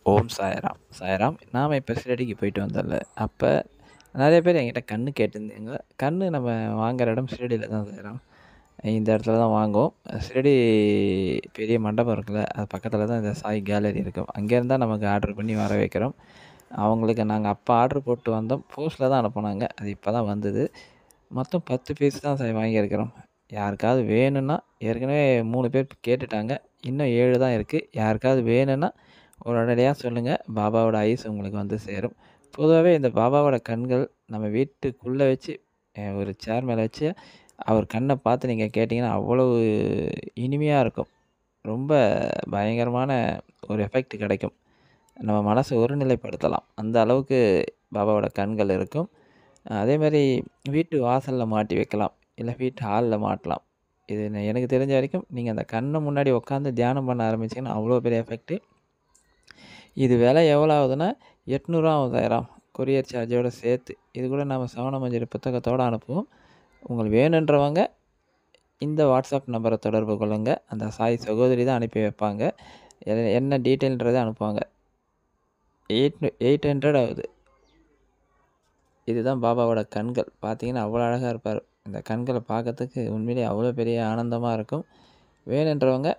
ஓம் சாய்ராம். சாய்ராம். நாம இப்ப ஷிரடிக்கு போயிட்டு வந்தோம்ல, அப்ப நெறைய பேர் என்கிட்ட கண்ணு கேட்டிருந்தீங்க. கண்ணு நம்ம வாங்குற இடம் ஷிரடில தான் சாய்ராம். இந்த இடத்துல தான் வாங்குவோம். ஷிரடி பெரிய மண்டபம் இருக்குல்ல, அது பக்கத்துல தான் இந்த சாய் கேலரி இருக்கும். அங்கேருந்து தான் நமக்கு ஆர்டர் பண்ணி வர வைக்கிறோம். அவங்களுக்கு நாங்க அப்ப ஆர்டர் போட்டு வந்தோம். போஸ்ட்ல தான் அனுப்புனாங்க. அது இப்ப தான் வந்தது. மொத்தம் 10 பீஸ் தான் சார் வாங்கியிருக்கிறோம். யாருக்காவது வேணும்னா ஏற்கனவே 3 பேர் கேட்டுட்டாங்க. இன்னும் 7 தான் இருக்கு. யாருக்காவது வேணும்னா உடனடியா சொல்லுங்க. பாபாவோட ஐஸ் உங்களுக்கு வந்து சேரும். பொதுவாவே இந்த பாபாவோட கண்கள் நம்ம வீட்டுக்குள்ள வச்சு ஒரு சேர் மேல வச்சு அவர் கண்ண பார்த்து நீங்க கேட்டீங்கன்னா, அவ்வளவு இனிமையா இருக்கும். ரொம்ப பயங்கரமான ஒரு எஃபெக்ட் கிடைக்கும். நம்ம மனச ஒருநிலைப்படுத்தலாம். அந்த அளவுக்கு பாபாவோட கண்கள் இருக்கும். அதேமாரி வீட்டு வாசல்ல மாட்டி வைக்கலாம். இல்ல வீட்டு ஹால்ல மாட்டலாம். இது எனக்கு தெரிஞ்ச வரைக்கும் நீங்க அந்த கண்ண முன்னாடி உட்காந்து தியானம் பண்ண ஆரம்பிச்சீங்கன்னா, அவ்வளோ பெரிய எஃபெக்ட்டு. இது விலை எவ்வளோ ஆகுதுன்னா, ரூ. 800 ஆகுதாயிரம். கொரியர் சார்ஜோட சேர்த்து. இது கூட நாம சவணமஞ்சரி புத்தகத்தோட அனுப்புவோம். உங்களுக்கு வேணுன்றவங்க இந்த வாட்ஸ்அப் நம்பர தொடர்பு கொள்ளுங்க. அந்த சாய் சகோதரி தான் அனுப்பி வைப்பாங்க. என்ன டீட்டெயில்ன்றத அனுப்புவாங்க. 800 ஆகுது. இதுதான் பாபாவோட கண்கள். பார்த்தீங்கன்னா, அவ்வளோ அழகா இருப்பாரு. இந்த கண்கள பார்க்கறதுக்கு உண்மையிலேயே அவ்வளோ பெரிய ஆனந்தமா இருக்கும். வேணுன்றவங்க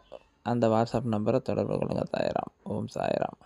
அந்த வாட்ஸ்அப் நம்பர தொடர்பு கொள்ளுங்க. சாய்ராம். ஓம் சாய்ராம்.